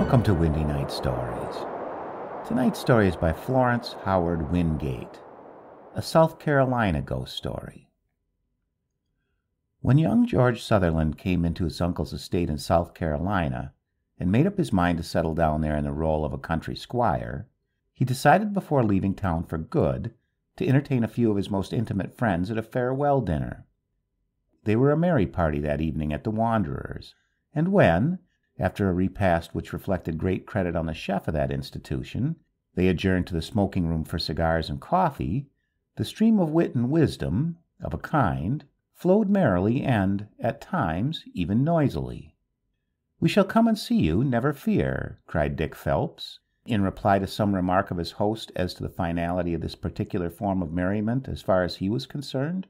Welcome to Windy Night Stories. Tonight's story is by Florence Howard Wingate, a South Carolina ghost story. When young George Sutherland came into his uncle's estate in South Carolina and made up his mind to settle down there in the role of a country squire, he decided before leaving town for good to entertain a few of his most intimate friends at a farewell dinner. They were a merry party that evening at the Wanderers, and when, after a repast which reflected great credit on the chef of that institution, they adjourned to the smoking room for cigars and coffee, the stream of wit and wisdom, of a kind, flowed merrily and, at times, even noisily. "We shall come and see you, never fear," cried Dick Phelps, in reply to some remark of his host as to the finality of this particular form of merriment as far as he was concerned.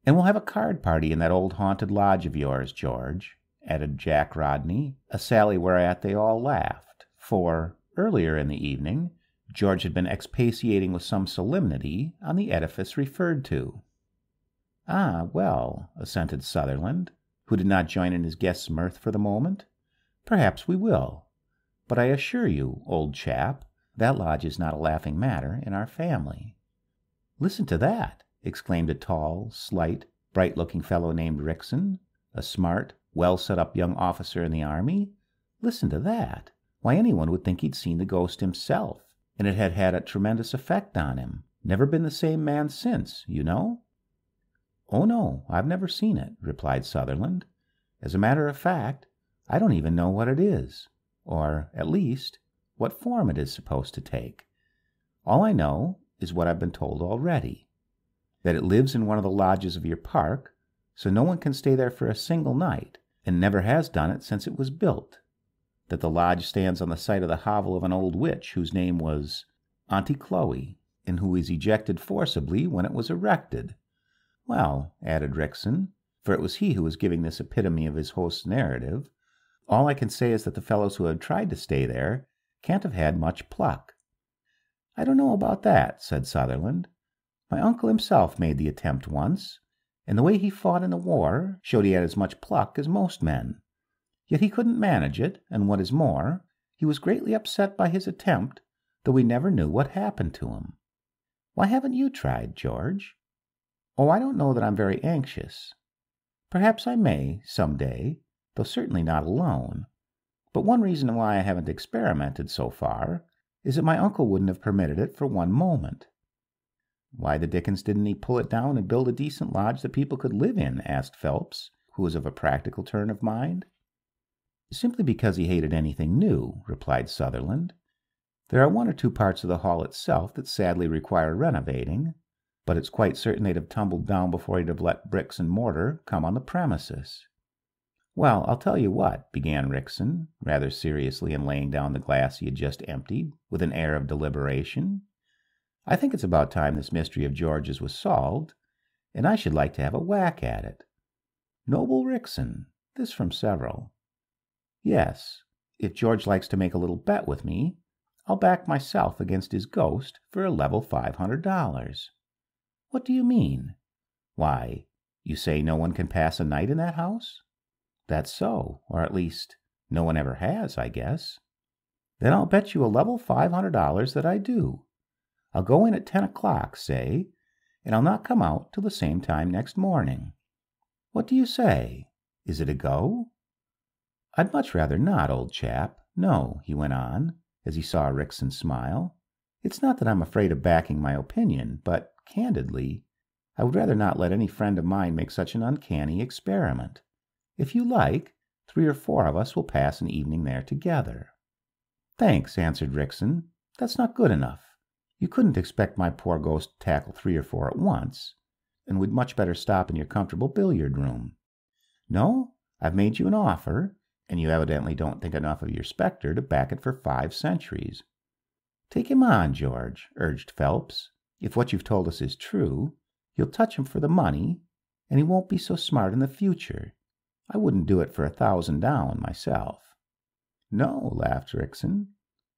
"And we'll have a card party in that old haunted lodge of yours, George," added Jack Rodney, a sally whereat they all laughed, for, earlier in the evening, George had been expatiating with some solemnity on the edifice referred to. "Ah, well," assented Sutherland, who did not join in his guest's mirth for the moment, "perhaps we will. But I assure you, old chap, that lodge is not a laughing matter in our family." "Listen to that!" exclaimed a tall, slight, bright-looking fellow named Rickson, a smart, well-set-up young officer in the army. "Listen to that! Why, anyone would think he'd seen the ghost himself, and it had had a tremendous effect on him. Never been the same man since, you know." "Oh, no, I've never seen it," replied Sutherland. "As a matter of fact, I don't even know what it is, or, at least, what form it is supposed to take. All I know is what I've been told already, that it lives in one of the lodges of your park, so no one can stay there for a single night, and never has done it since it was built. That the lodge stands on the site of the hovel of an old witch whose name was Auntie Chloe, and who was ejected forcibly when it was erected. Well," added Rickson, for it was he who was giving this epitome of his host's narrative, "all I can say is that the fellows who have tried to stay there can't have had much pluck." "I don't know about that," said Sutherland. "My uncle himself made the attempt once, and the way he fought in the war showed he had as much pluck as most men. Yet he couldn't manage it, and what is more, he was greatly upset by his attempt, though we never knew what happened to him. Why haven't you tried, George?" "Oh, I don't know that I'm very anxious. Perhaps I may, some day, though certainly not alone. But one reason why I haven't experimented so far is that my uncle wouldn't have permitted it for one moment." "Why the dickens didn't he pull it down and build a decent lodge that people could live in?" asked Phelps, who was of a practical turn of mind. "Simply because he hated anything new," replied Sutherland. "There are one or two parts of the hall itself that sadly require renovating, but it's quite certain they'd have tumbled down before he'd have let bricks and mortar come on the premises." "Well, I'll tell you what," began Rickson, rather seriously and laying down the glass he had just emptied, with an air of deliberation. "I think it's about time this mystery of George's was solved, and I should like to have a whack at it." "Noble Rickson," this from several. "Yes, if George likes to make a little bet with me, I'll back myself against his ghost for a level $500. "What do you mean?" "Why, you say no one can pass a night in that house?" "That's so, or at least, no one ever has, I guess." "Then I'll bet you a level $500 that I do. I'll go in at 10 o'clock, say, and I'll not come out till the same time next morning. What do you say? Is it a go?" "I'd much rather not, old chap. No," he went on, as he saw Rickson smile. "It's not that I'm afraid of backing my opinion, but, candidly, I would rather not let any friend of mine make such an uncanny experiment. If you like, 3 or 4 of us will pass an evening there together." "Thanks," answered Rickson. "That's not good enough. You couldn't expect my poor ghost to tackle 3 or 4 at once, and we'd much better stop in your comfortable billiard room. No, I've made you an offer, and you evidently don't think enough of your spectre to back it for 5 centuries. "Take him on, George," urged Phelps. "If what you've told us is true, you'll touch him for the money, and he won't be so smart in the future. I wouldn't do it for 1,000 down myself." "No," laughed Rickson.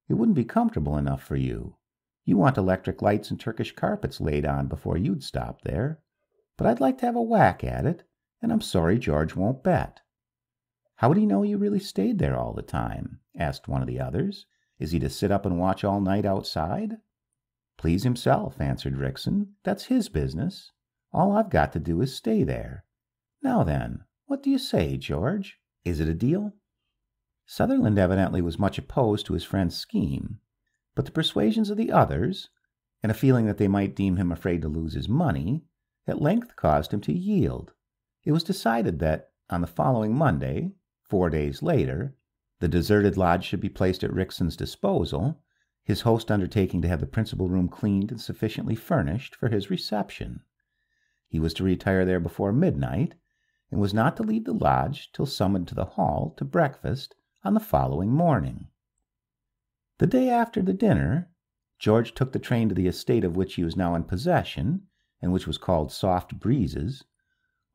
"It wouldn't be comfortable enough for you. You want electric lights and Turkish carpets laid on before you'd stop there. But I'd like to have a whack at it, and I'm sorry George won't bet." "How would he know you really stayed there all the time?" asked one of the others. "Is he to sit up and watch all night outside?" "Please himself," answered Rickson. "That's his business. All I've got to do is stay there. Now then, what do you say, George? Is it a deal?" Sutherland evidently was much opposed to his friend's scheme, but the persuasions of the others, and a feeling that they might deem him afraid to lose his money, at length caused him to yield. It was decided that, on the following Monday, 4 days later, the deserted lodge should be placed at Rickson's disposal, his host undertaking to have the principal room cleaned and sufficiently furnished for his reception. He was to retire there before midnight, and was not to leave the lodge till summoned to the hall to breakfast on the following morning. The day after the dinner, George took the train to the estate of which he was now in possession, and which was called Soft Breezes,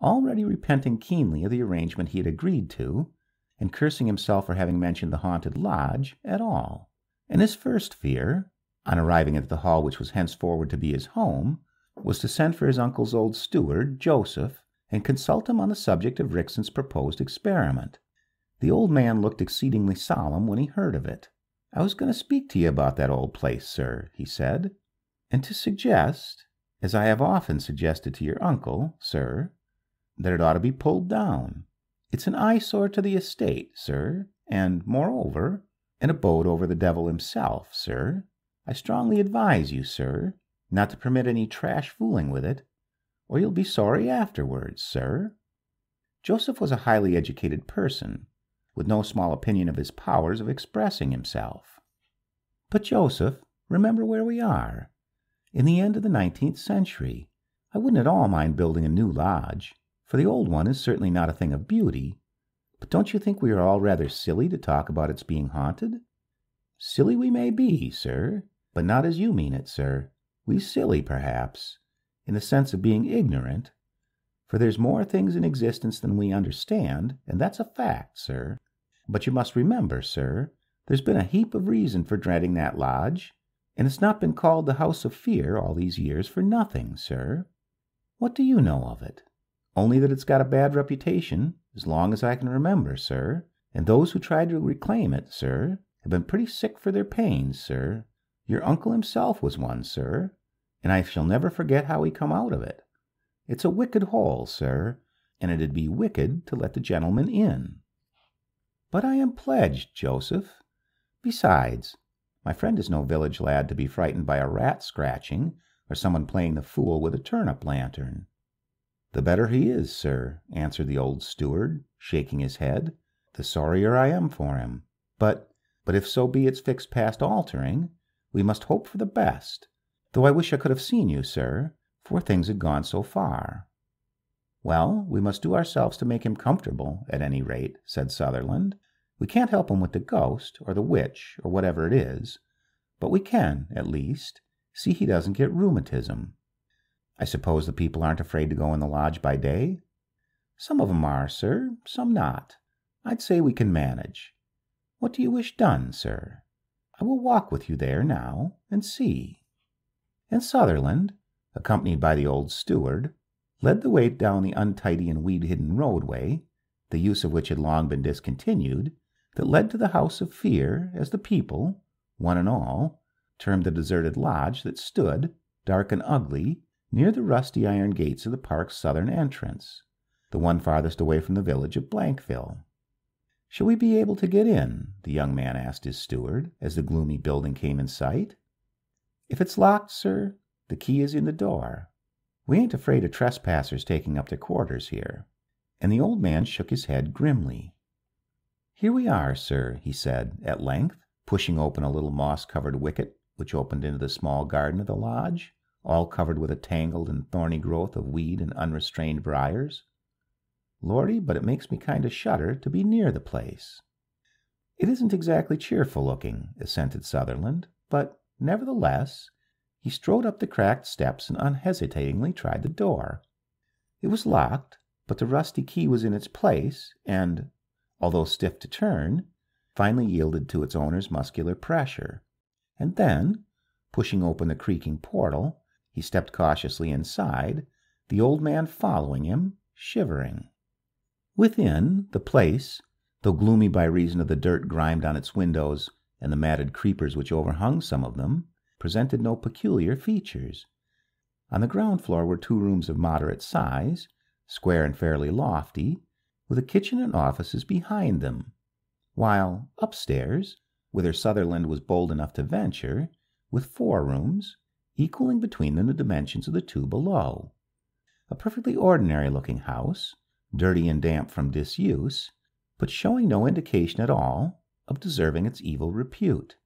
already repenting keenly of the arrangement he had agreed to, and cursing himself for having mentioned the haunted lodge at all. And his first fear, on arriving at the hall which was henceforward to be his home, was to send for his uncle's old steward, Joseph, and consult him on the subject of Rickson's proposed experiment. The old man looked exceedingly solemn when he heard of it. "I was going to speak to you about that old place, sir," he said, "and to suggest, as I have often suggested to your uncle, sir, that it ought to be pulled down. It's an eyesore to the estate, sir, and, moreover, an abode over the devil himself, sir. I strongly advise you, sir, not to permit any trash fooling with it, or you'll be sorry afterwards, sir." Joseph was a highly educated person, with no small opinion of his powers of expressing himself. "But, Joseph, remember where we are. In the end of the 19th century. I wouldn't at all mind building a new lodge, for the old one is certainly not a thing of beauty. But don't you think we are all rather silly to talk about its being haunted?" "Silly we may be, sir, but not as you mean it, sir. We silly, perhaps, in the sense of being ignorant, for there's more things in existence than we understand, and that's a fact, sir. But you must remember, sir, there's been a heap of reason for dreading that lodge, and it's not been called the House of Fear all these years for nothing, sir. What do you know of it? Only that it's got a bad reputation, as long as I can remember, sir, and those who tried to reclaim it, sir, have been pretty sick for their pains, sir. Your uncle himself was one, sir, and I shall never forget how he come out of it. It's a wicked hole, sir, and it'd be wicked to let the gentleman in." "But I am pledged, Joseph. Besides, my friend is no village lad to be frightened by a rat scratching, or someone playing the fool with a turnip lantern." "The better he is, sir," answered the old steward, shaking his head, "the sorrier I am for him. But if so be it's fixed past altering, we must hope for the best, though I wish I could have seen you, sir, for things had gone so far." "Well, we must do ourselves to make him comfortable, at any rate," said Sutherland. "We can't help him with the ghost, or the witch, or whatever it is, but we can, at least, see he doesn't get rheumatism. I suppose the people aren't afraid to go in the lodge by day?" "Some of 'em are, sir, some not. I'd say we can manage. What do you wish done, sir? I will walk with you there now, and see." And Sutherland, accompanied by the old steward, led the way down the untidy and weed-hidden roadway, the use of which had long been discontinued, that led to the House of Fear, as the people, one and all, termed the deserted lodge that stood, dark and ugly, near the rusty iron gates of the park's southern entrance, the one farthest away from the village of Blankville. "Shall we be able to get in?" the young man asked his steward, as the gloomy building came in sight. "If it's locked, sir, the key is in the door. We ain't afraid of trespassers taking up their quarters here." And the old man shook his head grimly. "Here we are, sir," he said, at length, pushing open a little moss-covered wicket which opened into the small garden of the lodge, all covered with a tangled and thorny growth of weed and unrestrained briars. "Lordy, but it makes me kind of shudder to be near the place." "It isn't exactly cheerful-looking," assented Sutherland, but, nevertheless, he strode up the cracked steps and unhesitatingly tried the door. It was locked, but the rusty key was in its place, and, although stiff to turn, finally yielded to its owner's muscular pressure. And then, pushing open the creaking portal, he stepped cautiously inside, the old man following him, shivering. Within, the place, though gloomy by reason of the dirt grimed on its windows and the matted creepers which overhung some of them, presented no peculiar features. On the ground floor were 2 rooms of moderate size, square and fairly lofty, with a kitchen and offices behind them, while upstairs, whither Sutherland was bold enough to venture, with 4 rooms, equaling between them the dimensions of the 2 below. A perfectly ordinary-looking house, dirty and damp from disuse, but showing no indication at all of deserving its evil repute.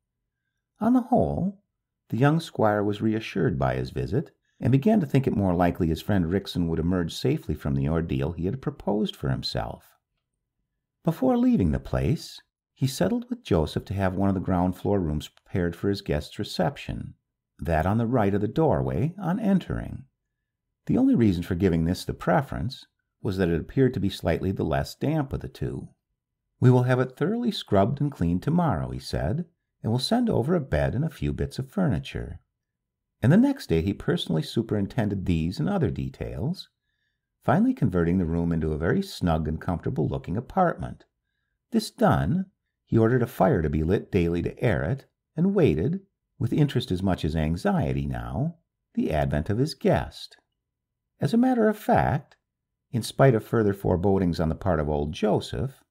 On the whole, the young squire was reassured by his visit, and began to think it more likely his friend Rickson would emerge safely from the ordeal he had proposed for himself. Before leaving the place, he settled with Joseph to have one of the ground-floor rooms prepared for his guest's reception, that on the right of the doorway on entering. The only reason for giving this the preference was that it appeared to be slightly the less damp of the 2. "We will have it thoroughly scrubbed and cleaned tomorrow," he said, "and will send over a bed and a few bits of furniture." And the next day he personally superintended these and other details, finally converting the room into a very snug and comfortable-looking apartment. This done, he ordered a fire to be lit daily to air it, and waited, with interest as much as anxiety now, the advent of his guest. As a matter of fact, in spite of further forebodings on the part of old Joseph,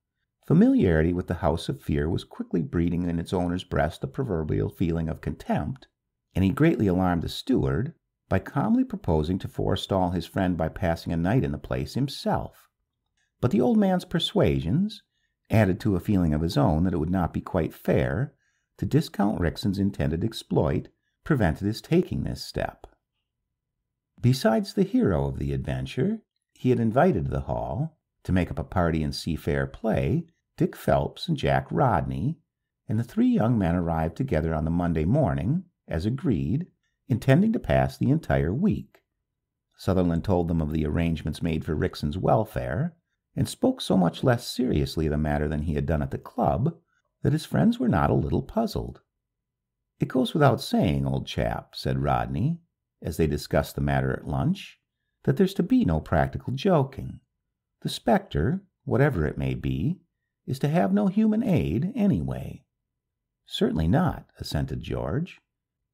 familiarity with the house of fear was quickly breeding in its owner's breast the proverbial feeling of contempt, and he greatly alarmed the steward by calmly proposing to forestall his friend by passing a night in the place himself. But the old man's persuasions, added to a feeling of his own that it would not be quite fair to discount Rickson's intended exploit, prevented his taking this step. Besides the hero of the adventure, he had invited to the hall, to make up a party and see fair play, Dick Phelps and Jack Rodney, and the 3 young men arrived together on the Monday morning, as agreed, intending to pass the entire week. Sutherland told them of the arrangements made for Rickson's welfare, and spoke so much less seriously of the matter than he had done at the club, that his friends were not a little puzzled. "It goes without saying, old chap," said Rodney, as they discussed the matter at lunch, "that there's to be no practical joking. The spectre, whatever it may be, is to have no human aid anyway." "Certainly not," assented George.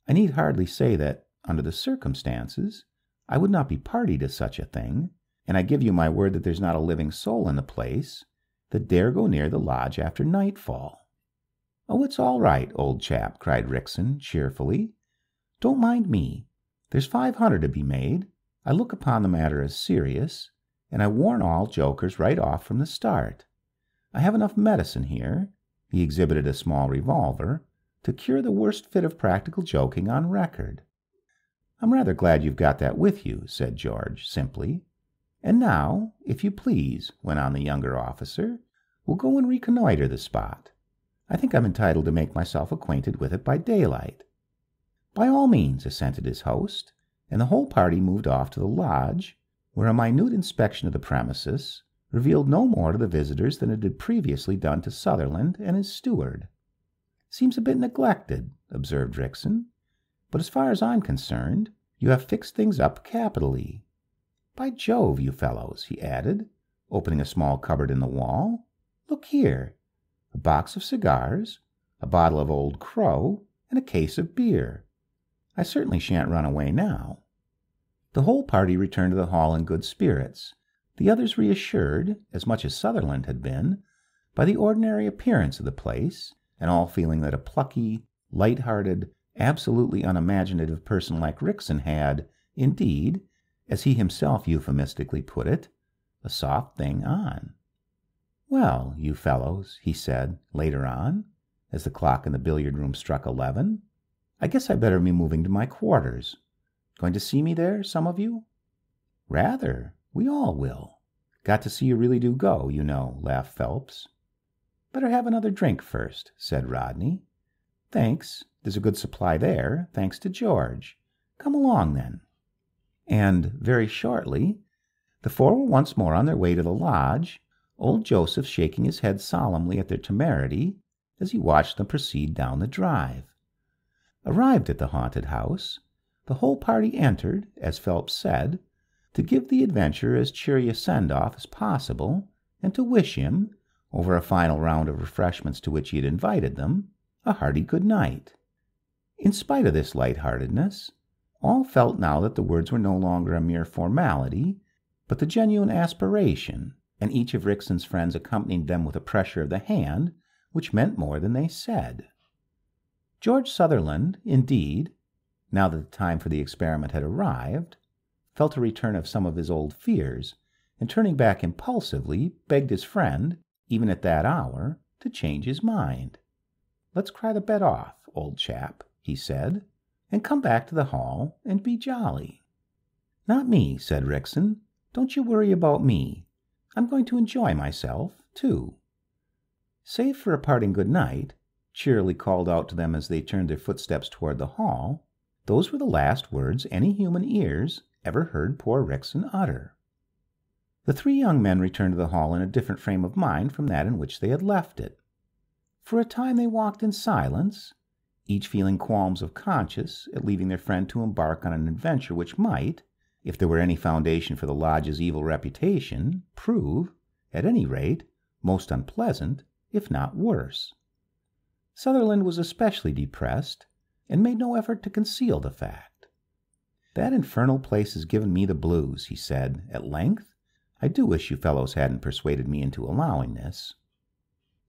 "I need hardly say that, under the circumstances, I would not be party to such a thing, and I give you my word that there's not a living soul in the place that dare go near the lodge after nightfall." "Oh, it's all right, old chap," cried Rickson, cheerfully. "Don't mind me. There's 500 to be made. I look upon the matter as serious, and I warn all jokers right off from the start. I have enough medicine here," he exhibited a small revolver, "to cure the worst fit of practical joking on record." "I'm rather glad you've got that with you," said George, simply. "And now, if you please," went on the younger officer, "we'll go and reconnoiter the spot. I think I'm entitled to make myself acquainted with it by daylight." "By all means," assented his host, and the whole party moved off to the lodge, where a minute inspection of the premises revealed no more to the visitors than it had previously done to Sutherland and his steward. "Seems a bit neglected," observed Rickson, "but as far as I'm concerned, you have fixed things up capitally. By Jove, you fellows," he added, opening a small cupboard in the wall, "look here, a box of cigars, a bottle of Old Crow, and a case of beer. I certainly shan't run away now." The whole party returned to the hall in good spirits, the others reassured, as much as Sutherland had been, by the ordinary appearance of the place, and all feeling that a plucky, light-hearted, absolutely unimaginative person like Rickson had, indeed, as he himself euphemistically put it, a soft thing on. "Well, you fellows," he said, later on, as the clock in the billiard-room struck 11, "I guess I'd better be moving to my quarters. Going to see me there, some of you?" "Rather. We all will. Got to see you really do go, you know," laughed Phelps. "Better have another drink first," said Rodney. "Thanks. There's a good supply there, thanks to George. Come along, then." And, very shortly, the 4 were once more on their way to the lodge, old Joseph shaking his head solemnly at their temerity as he watched them proceed down the drive. Arrived at the haunted house, the whole party entered, as Phelps said, to give the adventurer as cheery a send-off as possible, and to wish him, over a final round of refreshments to which he had invited them, a hearty good night. In spite of this lightheartedness, all felt now that the words were no longer a mere formality, but the genuine aspiration, and each of Rickson's friends accompanied them with a pressure of the hand which meant more than they said. George Sutherland, indeed, now that the time for the experiment had arrived, felt a return of some of his old fears, and turning back impulsively, begged his friend, even at that hour, to change his mind. "Let's cry the bet off, old chap," he said, "and come back to the hall and be jolly." "Not me," said Rickson. "Don't you worry about me. I'm going to enjoy myself, too." Save for a parting good night, cheerily called out to them as they turned their footsteps toward the hall, those were the last words any human ears ever heard poor Rickson utter. The three young men returned to the hall in a different frame of mind from that in which they had left it. For a time they walked in silence, each feeling qualms of conscience at leaving their friend to embark on an adventure which might, if there were any foundation for the lodge's evil reputation, prove, at any rate, most unpleasant, if not worse. Sutherland was especially depressed, and made no effort to conceal the fact. "That infernal place has given me the blues," he said, at length. "I do wish you fellows hadn't persuaded me into allowing this."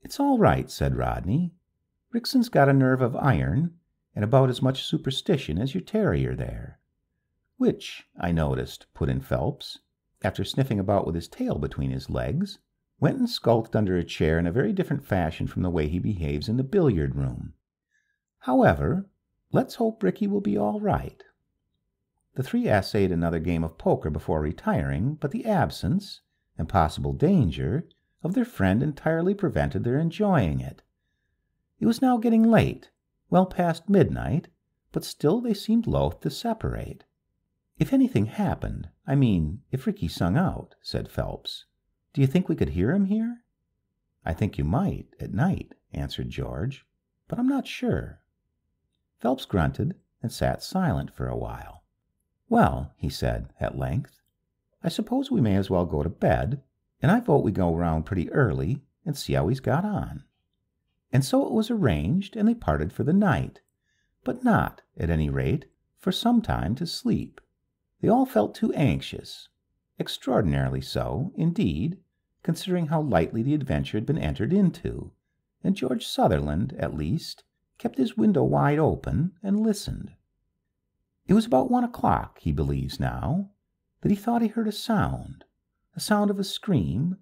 "It's all right," said Rodney. "Rickson's got a nerve of iron, and about as much superstition as your terrier there." "Which, I noticed," put in Phelps, after sniffing about with his tail between his legs, went and skulked under a chair in a very different fashion from the way he behaves in the billiard-room. "However, let's hope Ricky will be all right." The three essayed another game of poker before retiring, but the absence, and possible danger, of their friend entirely prevented their enjoying it. It was now getting late, well past midnight, but still they seemed loath to separate. "If anything happened, I mean, if Ricky sung out," said Phelps, "do you think we could hear him here?" "I think you might, at night," answered George, "but I'm not sure." Phelps grunted and sat silent for a while. "Well," he said, at length, "I suppose we may as well go to bed, and I vote we go round pretty early and see how he's got on." And so it was arranged, and they parted for the night, but not, at any rate, for some time to sleep. They all felt too anxious, extraordinarily so, indeed, considering how lightly the adventure had been entered into, and George Sutherland, at least, kept his window wide open and listened. It was about 1 o'clock, he believes now, that he thought he heard a sound of a scream,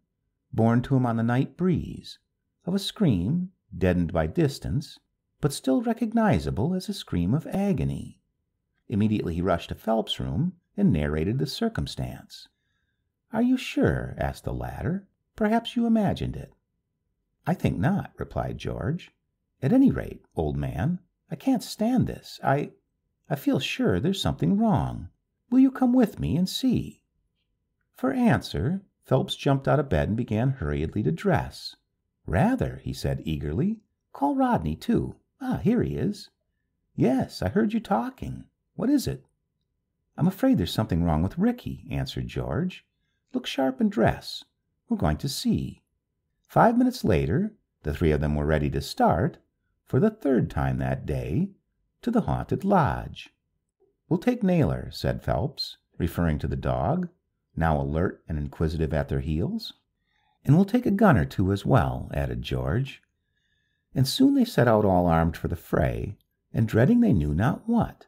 borne to him on the night breeze, of a scream, deadened by distance, but still recognizable as a scream of agony. Immediately he rushed to Phelps' room and narrated the circumstance. "Are you sure?" asked the latter. "Perhaps you imagined it." "I think not," replied George. "At any rate, old man, I can't stand this. I feel sure there's something wrong. Will you come with me and see?" For answer, Phelps jumped out of bed and began hurriedly to dress. "Rather," he said eagerly. "Call Rodney, too. Ah, here he is." "Yes, I heard you talking. What is it?" "I'm afraid there's something wrong with Ricky," answered George. "Look sharp and dress. We're going to see." 5 minutes later, the three of them were ready to start, for the third time that day, to the haunted lodge. "We'll take Naylor," said Phelps, referring to the dog, now alert and inquisitive at their heels. "And we'll take a gun or two as well," added George. And soon they set out all armed for the fray, and dreading they knew not what.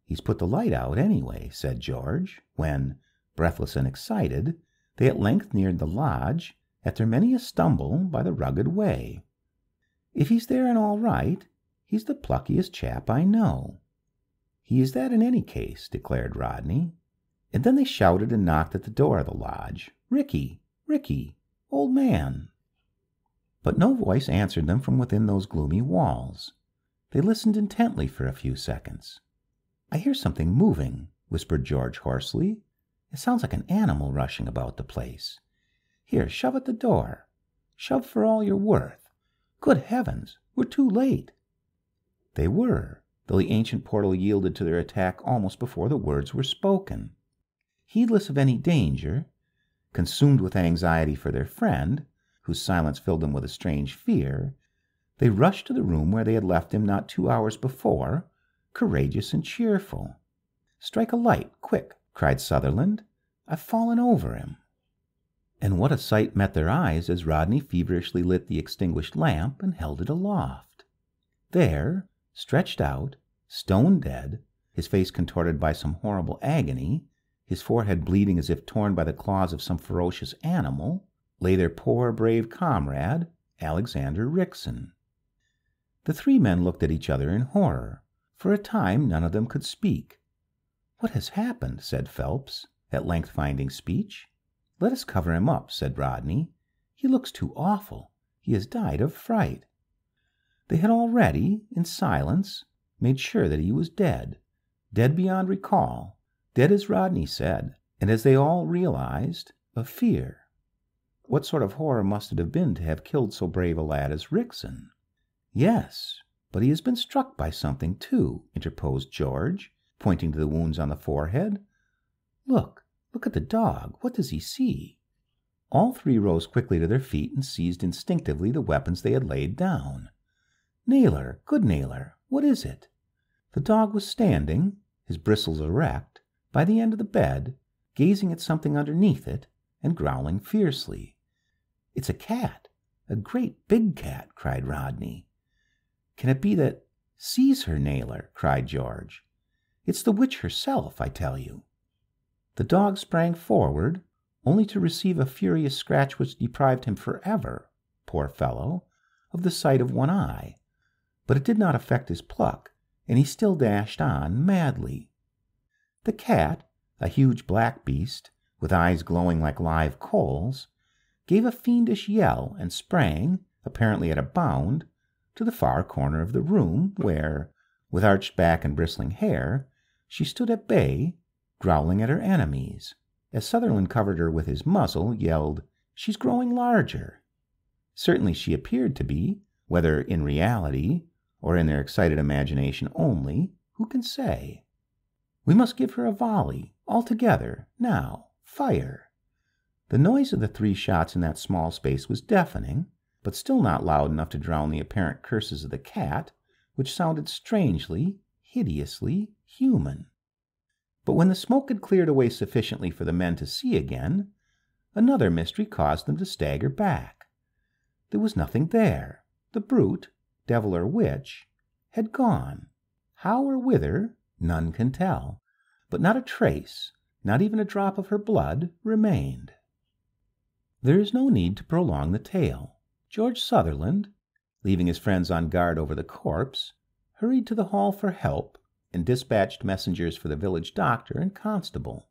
"He's put the light out, anyway," said George, when, breathless and excited, they at length neared the lodge, after many a stumble by the rugged way. "If he's there and all right, he's the pluckiest chap I know." "He is that in any case," declared Rodney. And then they shouted and knocked at the door of the lodge. "Ricky! Ricky! Old man!" But no voice answered them from within those gloomy walls. They listened intently for a few seconds. "I hear something moving," whispered George hoarsely. "It sounds like an animal rushing about the place. Here, shove at the door. Shove for all you're worth. Good heavens, we're too late." They were, though the ancient portal yielded to their attack almost before the words were spoken. Heedless of any danger, consumed with anxiety for their friend, whose silence filled them with a strange fear, they rushed to the room where they had left him not 2 hours before, courageous and cheerful. "Strike a light, quick!" cried Sutherland. "I've fallen over him." And what a sight met their eyes as Rodney feverishly lit the extinguished lamp and held it aloft. There, stretched out, stone dead, his face contorted by some horrible agony, his forehead bleeding as if torn by the claws of some ferocious animal, lay their poor, brave comrade, Alexander Rickson. The three men looked at each other in horror. For a time none of them could speak. "What has happened?" said Phelps, at length finding speech. "Let us cover him up," said Rodney. "He looks too awful. He has died of fright." They had already, in silence, made sure that he was dead. Dead beyond recall, dead as Rodney said, and as they all realized, of fear. What sort of horror must it have been to have killed so brave a lad as Rickson? "Yes, but he has been struck by something, too," interposed George, pointing to the wounds on the forehead. Look at the dog. What does he see?" All three rose quickly to their feet and seized instinctively the weapons they had laid down. "Naylor, good Naylor, what is it?" The dog was standing, his bristles erect, by the end of the bed, gazing at something underneath it and growling fiercely. "It's a cat, a great big cat," cried Rodney. "Can it be that—" "Seize her, Naylor," cried George. "It's the witch herself, I tell you." The dog sprang forward, only to receive a furious scratch which deprived him forever, poor fellow, of the sight of one eye. But it did not affect his pluck, and he still dashed on madly. The cat, a huge black beast, with eyes glowing like live coals, gave a fiendish yell and sprang, apparently at a bound, to the far corner of the room, where, with arched back and bristling hair, she stood at bay, growling at her enemies. As Sutherland covered her with his muzzle, yelled, "She's growing larger." Certainly she appeared to be, whether in reality or in their excited imagination only, who can say? "We must give her a volley, all together. Now, fire!" The noise of the 3 shots in that small space was deafening, but still not loud enough to drown the apparent curses of the cat, which sounded strangely, hideously human. But when the smoke had cleared away sufficiently for the men to see again, another mystery caused them to stagger back. There was nothing there. The brute, devil or witch, had gone. How or whither, none can tell. But not a trace, not even a drop of her blood, remained. There is no need to prolong the tale. George Sutherland, leaving his friends on guard over the corpse, hurried to the hall for help and dispatched messengers for the village doctor and constable.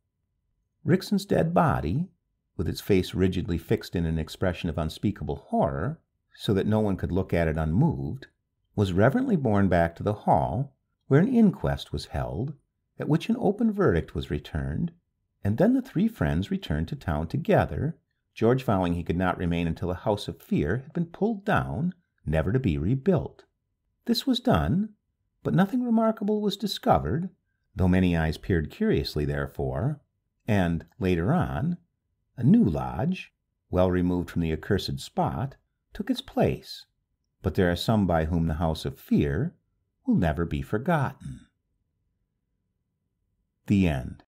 Rickson's dead body, with its face rigidly fixed in an expression of unspeakable horror, so that no one could look at it unmoved, was reverently borne back to the hall, where an inquest was held, at which an open verdict was returned, and then the 3 friends returned to town together, George vowing he could not remain until the house of fear had been pulled down, never to be rebuilt. This was done, but nothing remarkable was discovered, though many eyes peered curiously therefore, and, later on, a new lodge, well removed from the accursed spot, took its place, but there are some by whom the house of fear will never be forgotten. The end.